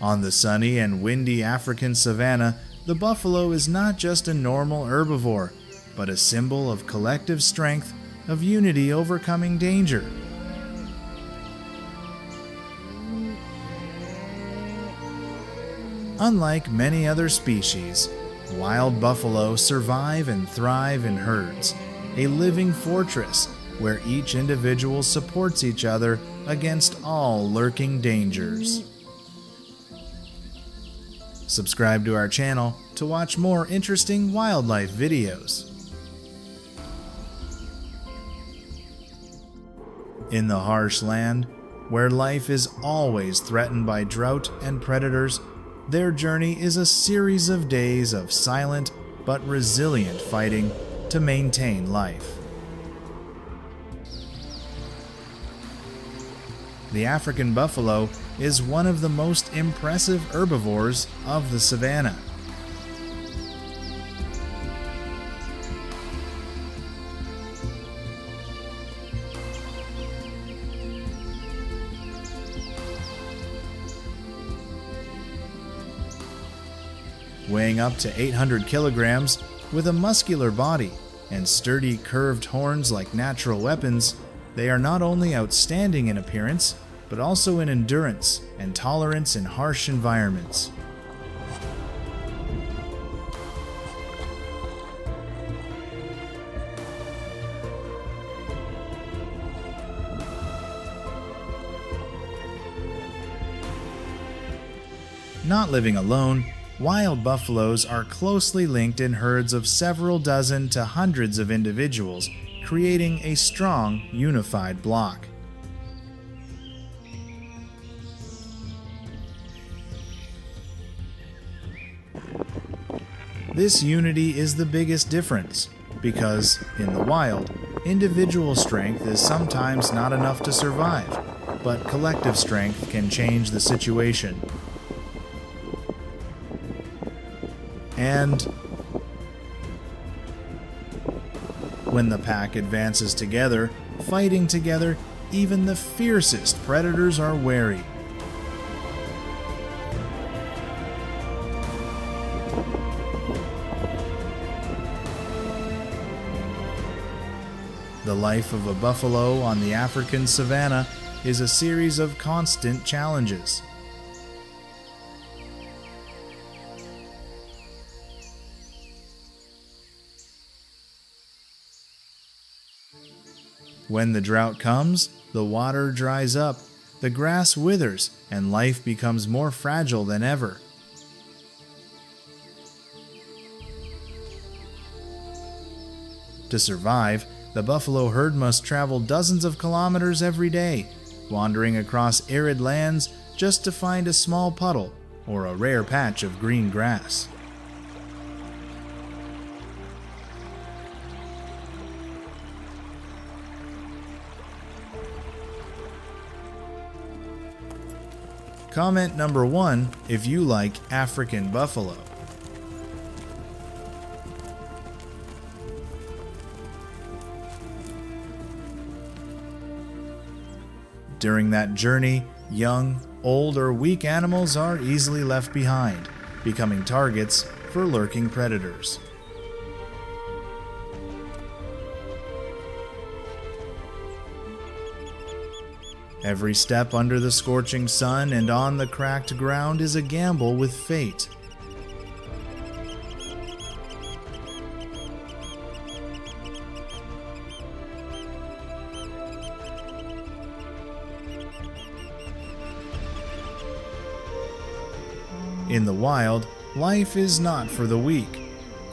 On the sunny and windy African savanna, the buffalo is not just a normal herbivore, but a symbol of collective strength, of unity overcoming danger. Unlike many other species, wild buffalo survive and thrive in herds, a living fortress where each individual supports each other against all lurking dangers. Subscribe to our channel to watch more interesting wildlife videos. In the harsh land, where life is always threatened by drought and predators, their journey is a series of days of silent but resilient fighting to maintain life. The African buffalo is one of the most impressive herbivores of the savanna. Weighing up to 800 kilograms, with a muscular body and sturdy curved horns like natural weapons, they are not only outstanding in appearance, but also in endurance and tolerance in harsh environments. Not living alone, wild buffaloes are closely linked in herds of several dozen to hundreds of individuals, creating a strong, unified block. This unity is the biggest difference, because, in the wild, individual strength is sometimes not enough to survive, but collective strength can change the situation. And when the pack advances together, fighting together, even the fiercest predators are wary. The life of a buffalo on the African savanna is a series of constant challenges. When the drought comes, the water dries up, the grass withers, and life becomes more fragile than ever. To survive, the buffalo herd must travel dozens of kilometers every day, wandering across arid lands just to find a small puddle or a rare patch of green grass. Comment number 1 if you like African buffalo. During that journey, young, old, or weak animals are easily left behind, becoming targets for lurking predators. Every step under the scorching sun and on the cracked ground is a gamble with fate. In the wild, life is not for the weak.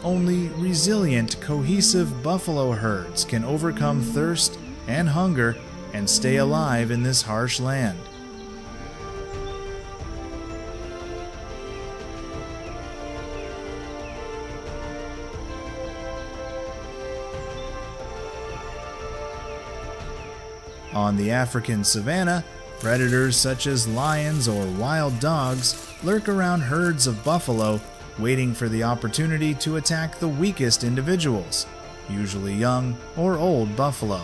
Only resilient, cohesive buffalo herds can overcome thirst and hunger and stay alive in this harsh land. On the African savanna, predators such as lions or wild dogs lurk around herds of buffalo, waiting for the opportunity to attack the weakest individuals, usually young or old buffalo.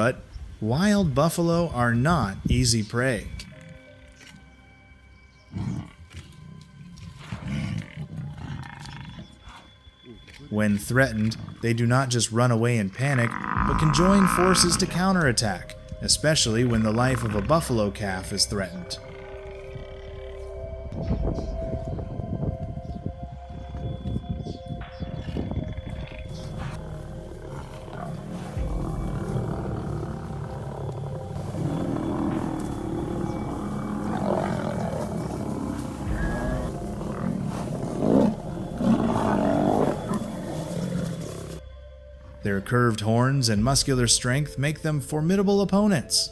But wild buffalo are not easy prey. When threatened, they do not just run away in panic, but can join forces to counterattack, especially when the life of a buffalo calf is threatened. Their curved horns and muscular strength make them formidable opponents.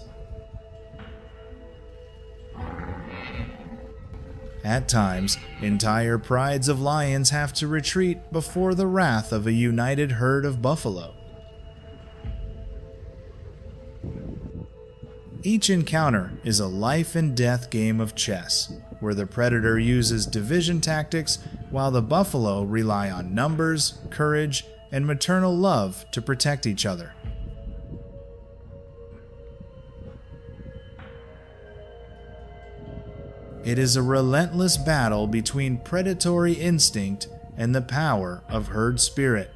At times, entire prides of lions have to retreat before the wrath of a united herd of buffalo. Each encounter is a life and death game of chess, where the predator uses division tactics while the buffalo rely on numbers, courage, and maternal love to protect each other. It is a relentless battle between predatory instinct and the power of herd spirit.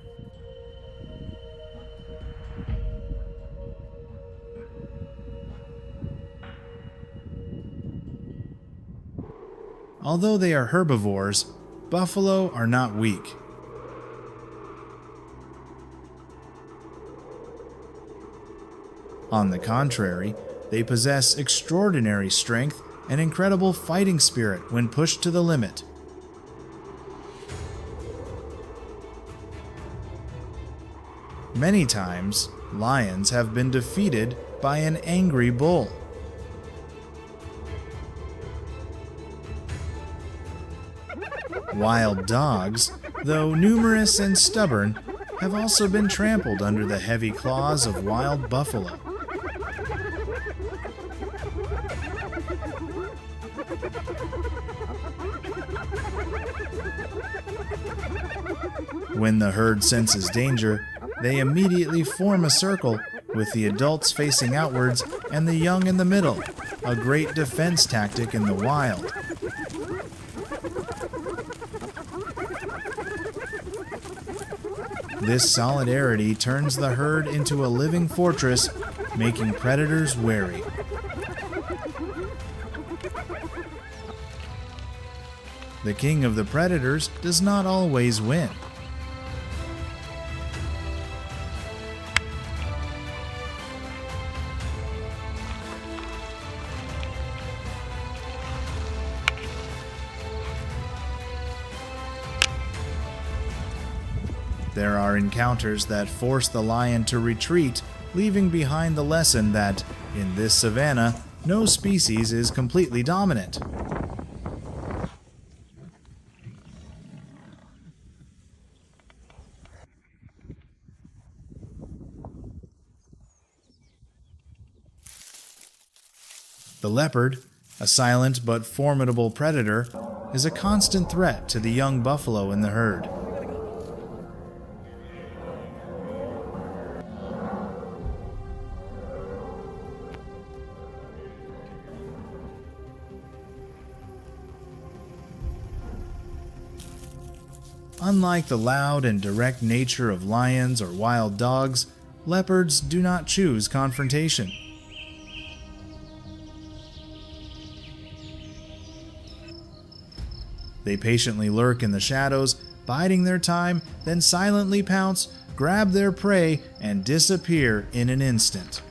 Although they are herbivores, buffalo are not weak. On the contrary, they possess extraordinary strength and incredible fighting spirit when pushed to the limit. Many times, lions have been defeated by an angry bull. Wild dogs, though numerous and stubborn, have also been trampled under the heavy claws of wild buffalo. When the herd senses danger, they immediately form a circle, with the adults facing outwards and the young in the middle, a great defense tactic in the wild. This solidarity turns the herd into a living fortress, making predators wary. The king of the predators does not always win. There are encounters that force the lion to retreat, leaving behind the lesson that, in this savanna, no species is completely dominant. The leopard, a silent but formidable predator, is a constant threat to the young buffalo in the herd. Unlike the loud and direct nature of lions or wild dogs, leopards do not choose confrontation. They patiently lurk in the shadows, biding their time, then silently pounce, grab their prey, and disappear in an instant.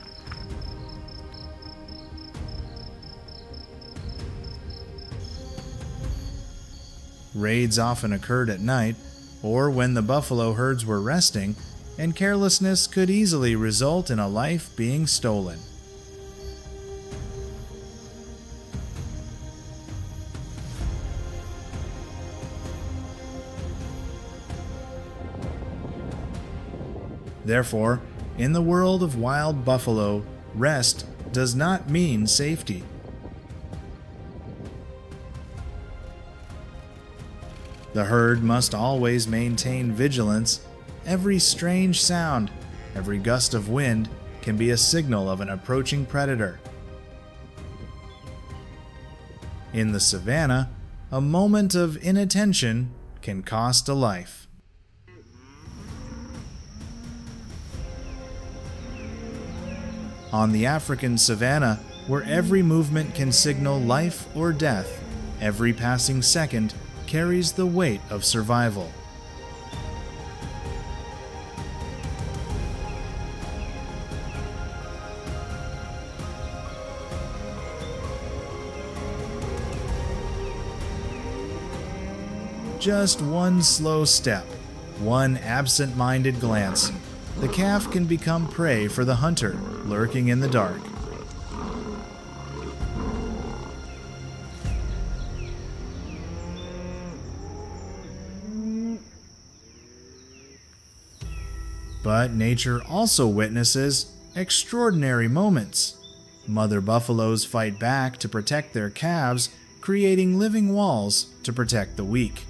Raids often occurred at night, or when the buffalo herds were resting, and carelessness could easily result in a life being stolen. Therefore, in the world of wild buffalo, rest does not mean safety. The herd must always maintain vigilance. Every strange sound, every gust of wind, can be a signal of an approaching predator. In the savanna, a moment of inattention can cost a life. On the African savanna, where every movement can signal life or death, every passing second carries the weight of survival. Just one slow step, one absent-minded glance, the calf can become prey for the hunter lurking in the dark. But nature also witnesses extraordinary moments. Mother buffaloes fight back to protect their calves, creating living walls to protect the weak.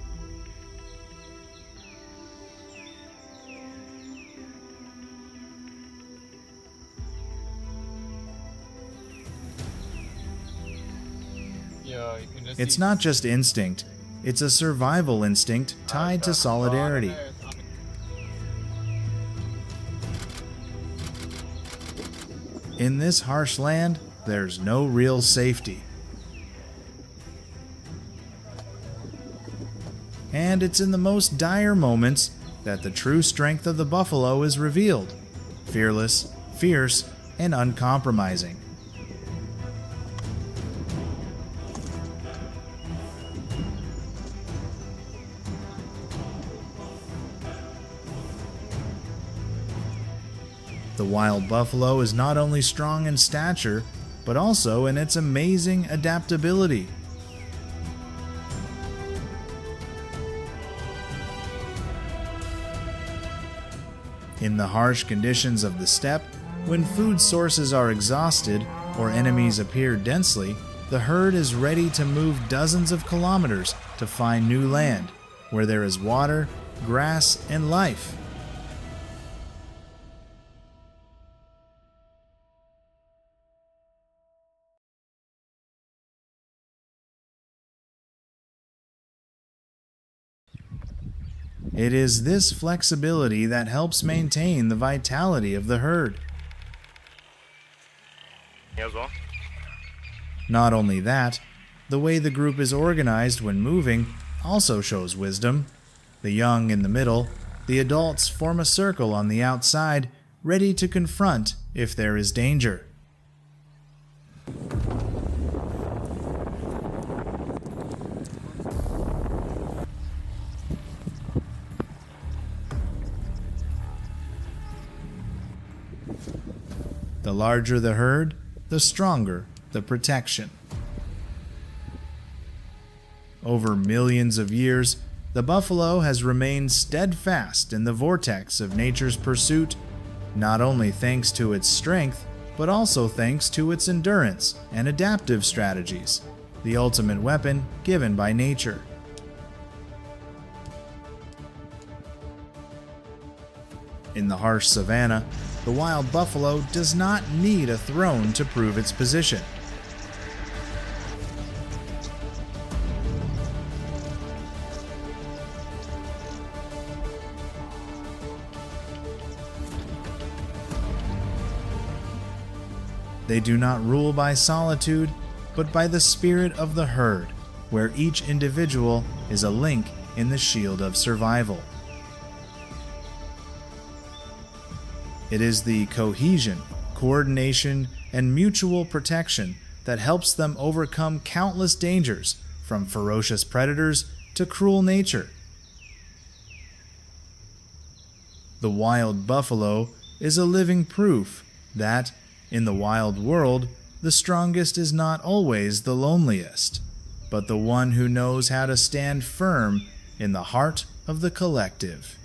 It's not just instinct, it's a survival instinct tied to solidarity. In this harsh land, there's no real safety. And it's in the most dire moments that the true strength of the buffalo is revealed. Fearless, fierce, and uncompromising. The wild buffalo is not only strong in stature, but also in its amazing adaptability. In the harsh conditions of the steppe, when food sources are exhausted or enemies appear densely, the herd is ready to move dozens of kilometers to find new land, where there is water, grass, and life. It is this flexibility that helps maintain the vitality of the herd. Not only that, the way the group is organized when moving also shows wisdom. The young in the middle, the adults form a circle on the outside, ready to confront if there is danger. The larger the herd, the stronger the protection. Over millions of years, the buffalo has remained steadfast in the vortex of nature's pursuit, not only thanks to its strength, but also thanks to its endurance and adaptive strategies, the ultimate weapon given by nature. In the harsh savanna, the wild buffalo does not need a throne to prove its position. They do not rule by solitude, but by the spirit of the herd, where each individual is a link in the shield of survival. It is the cohesion, coordination, and mutual protection that helps them overcome countless dangers, from ferocious predators to cruel nature. The wild buffalo is a living proof that, in the wild world, the strongest is not always the loneliest, but the one who knows how to stand firm in the heart of the collective.